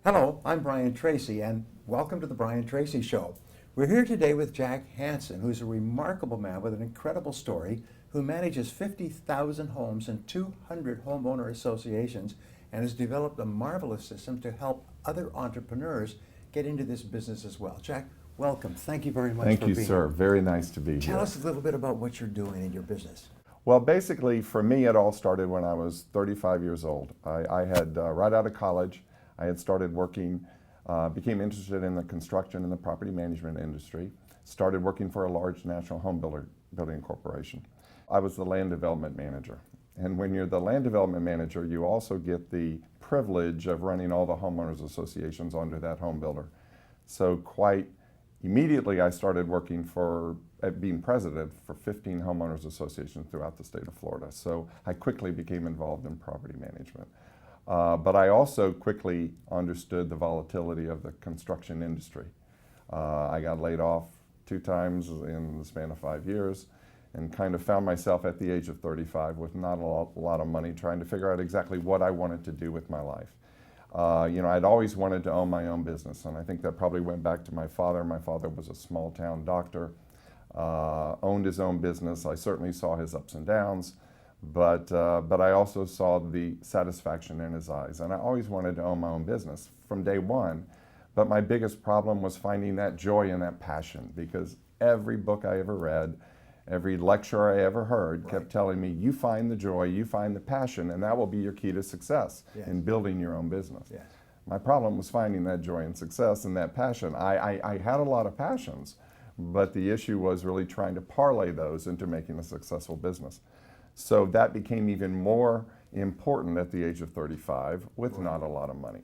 Hello, I'm Brian Tracy, and welcome to the Brian Tracy Show. We're here today with Jack Hanson, who's a remarkable man with an incredible story, who manages 50,000 homes and 200 homeowner associations, and has developed a marvelous system to help other entrepreneurs get into this business as well. Jack, welcome. Thank you very much Thank for you, being sir. here. Very nice to be here. Tell us a little bit about what you're doing in your business. Well, basically, for me, it all started when I was 35 years old. I had, right out of college, I had started working, became interested in the construction and the property management industry, started working for a large national building corporation. I was the land development manager. And when you're the land development manager, you also get the privilege of running all the homeowners associations under that home builder. So quite immediately, I started working being president for 15 homeowners associations throughout the state of Florida. So I quickly became involved in property management. But I also quickly understood the volatility of the construction industry. I got laid off 2 times in the span of 5 years and kind of found myself at the age of 35 with not a lot of money, trying to figure out exactly what I wanted to do with my life. I'd always wanted to own my own business, and I think that probably went back to my father. My father was a small town doctor, owned his own business. I certainly saw his ups and downs. But I also saw the satisfaction in his eyes, and I always wanted to own my own business from day one. But my biggest problem was finding that joy and that passion, because every book I ever read, every lecture I ever heard kept telling me, you find the joy, you find the passion, and that will be your key to success in building your own business. Yes. My problem was finding that joy and success and that passion. I had a lot of passions, but the issue was really trying to parlay those into making a successful business. So that became even more important at the age of 35 with not a lot of money.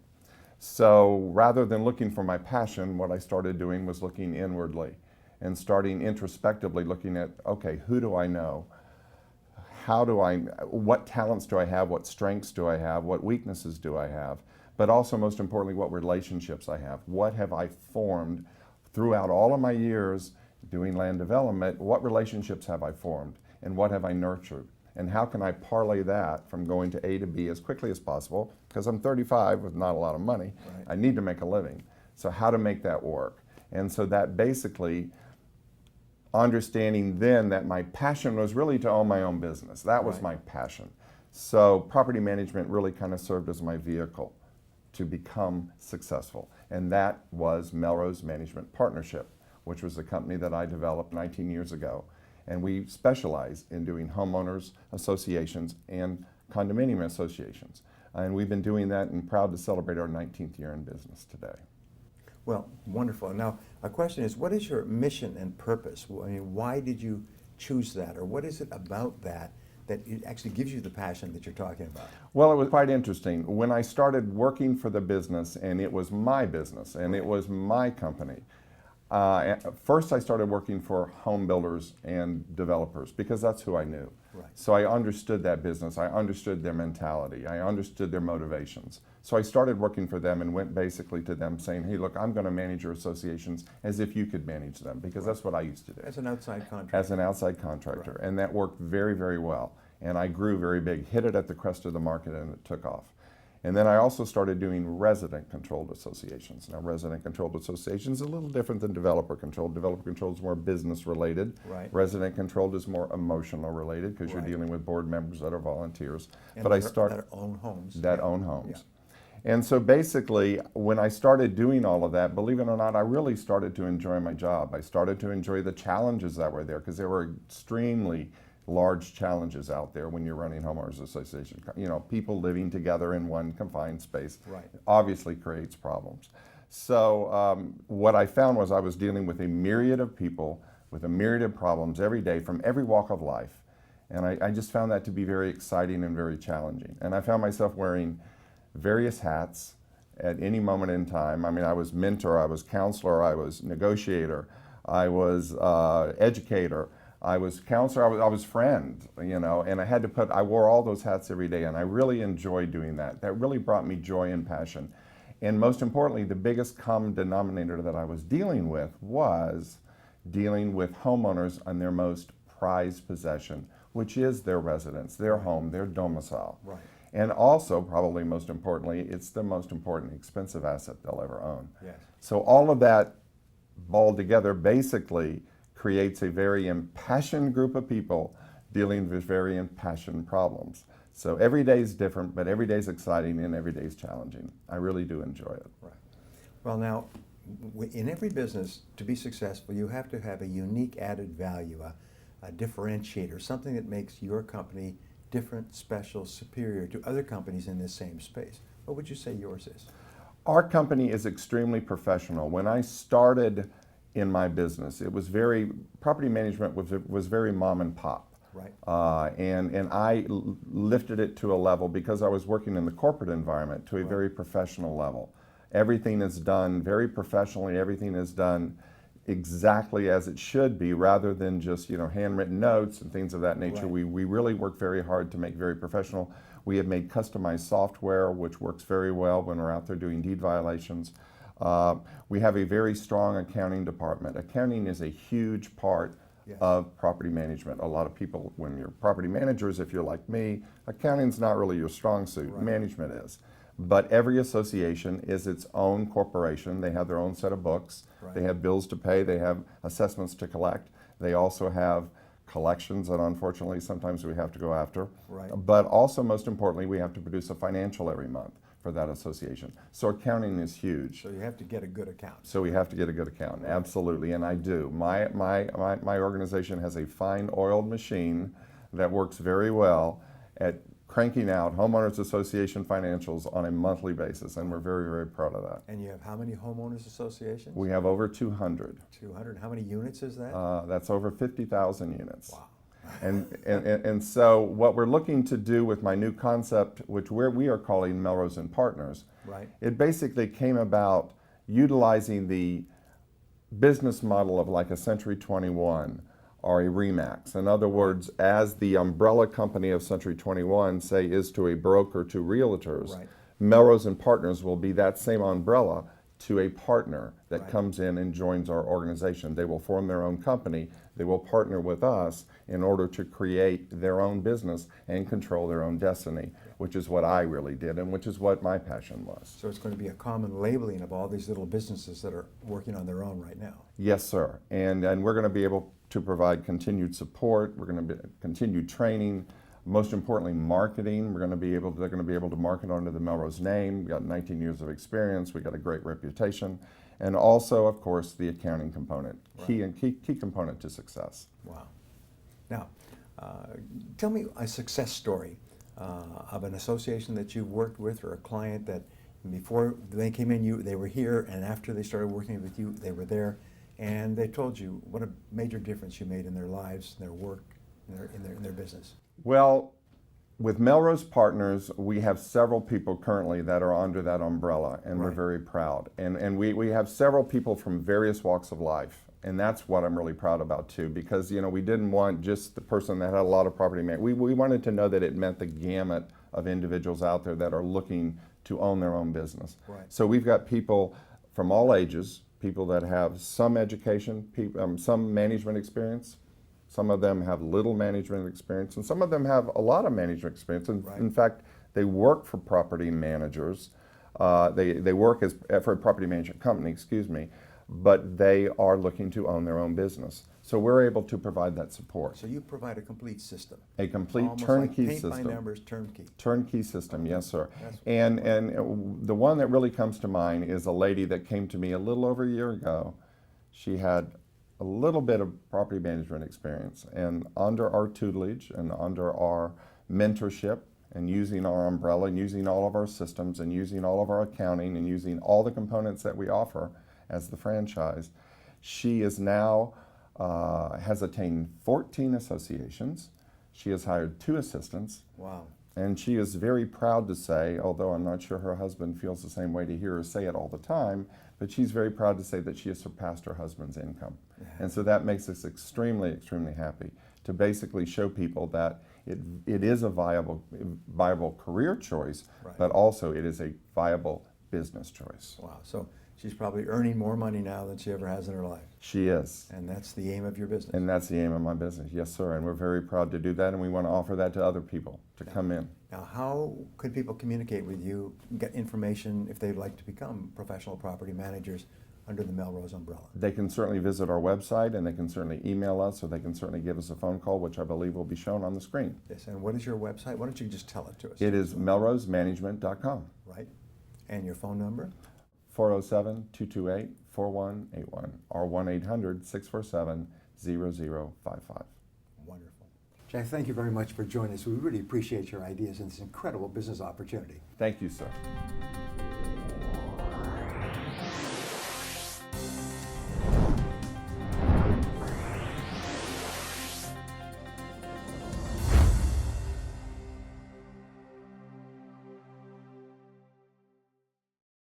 So rather than looking for my passion, what I started doing was looking inwardly and starting introspectively looking at, okay, who do I know? What talents do I have? What strengths do I have? What weaknesses do I have? But also, most importantly, what relationships I have. What have I formed throughout all of my years doing land development? What relationships have I formed? And what have I nurtured? And how can I parlay that from going to A to B as quickly as possible? Because I'm 35 with not a lot of money. Right. I need to make a living. So how to make that work? And so that basically, understanding then that my passion was really to own my own business. That was my passion. So property management really kind of served as my vehicle to become successful. And that was Melrose Management Partnership, which was a company that I developed 19 years ago. And we specialize in doing homeowners associations and condominium associations. And we've been doing that and proud to celebrate our 19th year in business today. Well, wonderful. Now, a question is, what is your mission and purpose? I mean, why did you choose that? Or what is it about that it actually gives you the passion that you're talking about? Well, it was quite interesting. When I started working for the business, and it was my business, and it was my company, first I started working for home builders and developers because that's who I knew. Right. So I understood that business, I understood their mentality, I understood their motivations. So I started working for them and went basically to them saying, hey, look, I'm going to manage your associations as if you could manage them, because that's what I used to do. As an outside contractor. As an outside contractor. And that worked very, very well. And I grew very big, hit it at the crest of the market, and it took off. And then I also started doing resident-controlled associations. Now, resident-controlled associations is a little different than developer-controlled. Developer-controlled is more business-related. Right. Resident-controlled is more emotional-related because you're dealing with board members that are volunteers. And but that own homes. That own homes. Yeah. And so basically, when I started doing all of that, believe it or not, I really started to enjoy my job. I started to enjoy the challenges that were there, because there were extremely large challenges out there when you're running homeowners association. You know, people living together in one confined space obviously creates problems. So what I found was I was dealing with a myriad of people with a myriad of problems every day from every walk of life. And I just found that to be very exciting and very challenging. And I found myself wearing various hats at any moment in time. I mean, I was mentor, I was counselor, I was negotiator, I was educator, I was counselor, I was friend, you know, and I wore all those hats every day, and I really enjoyed doing that. That really brought me joy and passion. And most importantly, the biggest common denominator that I was dealing with was dealing with homeowners on their most prized possession, which is their residence, their home, their domicile. Right. And also, probably most importantly, it's the most important expensive asset they'll ever own. Yes. So all of that balled together basically creates a very impassioned group of people dealing with very impassioned problems. So every day is different, but every day is exciting and every day is challenging. I really do enjoy it. Right. Well, now, in every business, to be successful, you have to have a unique added value, a differentiator, something that makes your company different, special, superior to other companies in this same space. What would you say yours is? Our company is extremely professional. When I started in my business, it was property management was very mom and pop. Right. And I lifted it to a level, because I was working in the corporate environment, to a very professional level. Everything is done very professionally. Everything is done exactly as it should be, rather than just handwritten notes and things of that nature. Right. We really work very hard to make very professional. We have made customized software, which works very well when we're out there doing deed violations. We have a very strong accounting department. Accounting is a huge part of property management. A lot of people, when you're property managers, if you're like me, accounting's not really your strong suit. Right. Management is. But every association is its own corporation. They have their own set of books. Right. They have bills to pay. They have assessments to collect. They also have collections that unfortunately sometimes we have to go after. Right. But also, most importantly, we have to produce a financial every month for that association. So accounting is huge. So you have to get a good accountant. So we have to get a good accountant, absolutely, and I do. My organization has a fine oiled machine that works very well at cranking out homeowners association financials on a monthly basis, and we're very, very proud of that. And you have how many homeowners associations? We have over 200. 200. How many units is that? That's over 50,000 units. Wow. And so what we're looking to do with my new concept, which we are calling Melrose and Partners, Right. it basically came about utilizing the business model of like a Century 21 or a Remax. In other words, as the umbrella company of Century 21, say, is to a broker, to realtors, Right. Melrose and Partners will be that same umbrella to a partner that Right. comes in and joins our organization. They will form their own company. They will partner with us in order to create their own business and control their own destiny, which is what I really did and which is what my passion was. So it's going to be a common labeling of all these little businesses that are working on their own right now. Yes, sir. And we're going to be able to provide continued support. We're going to be continued training. Most importantly, marketing. They're going to be able to market under the Melrose name. We've got 19 years of experience. We've got a great reputation. And also, of course, the accounting component, key component to success. Wow. Now, tell me a success story of an association that you've worked with, or a client that before they came in, they were here, and after they started working with you, they were there, and they told you what a major difference you made in their lives, their work, in their business. Well, with Melrose Partners, we have several people currently that are under that umbrella, and we're very proud. And we have several people from various walks of life, and that's what I'm really proud about too, because we didn't want just the person that had a lot of property management. We wanted to know that it meant the gamut of individuals out there that are looking to own their own business. Right. So we've got people from all ages, people that have some education, some management experience. Some of them have little management experience, and some of them have a lot of management experience. And in fact, they work for property managers. They work for a property management company, excuse me, but they are looking to own their own business. So we're able to provide that support. So you provide a complete system. A complete Almost turnkey like paint system. by numbers, turnkey. Turnkey system, yes, sir. That's And the one that really comes to mind is a lady that came to me a little over a year ago. She had a little bit of property management experience, and under our tutelage and under our mentorship and using our umbrella and using all of our systems and using all of our accounting and using all the components that we offer as the franchise, she is now has attained 14 associations. She has hired 2 assistants. Wow. And she is very proud to say, although I'm not sure her husband feels the same way to hear her say it all the time, but she's very proud to say that she has surpassed her husband's income. And so that makes us extremely, extremely happy to basically show people that it is a viable career choice, but also it is a viable business choice. Wow. So she's probably earning more money now than she ever has in her life. She is. And that's the aim of your business. And that's the aim of my business, yes, sir. And we're very proud to do that, and we want to offer that to other people to come in. Now, how could people communicate with you, get information if they'd like to become professional property managers under the Melrose umbrella? They can certainly visit our website, and they can certainly email us, or they can certainly give us a phone call, which I believe will be shown on the screen. Yes, and what is your website? Why don't you just tell it to us? It is melrosemanagement.com. Right. And your phone number? 407-228-4181 or 1-800-647-0055. Wonderful. Jack, thank you very much for joining us. We really appreciate your ideas in this incredible business opportunity. Thank you, sir.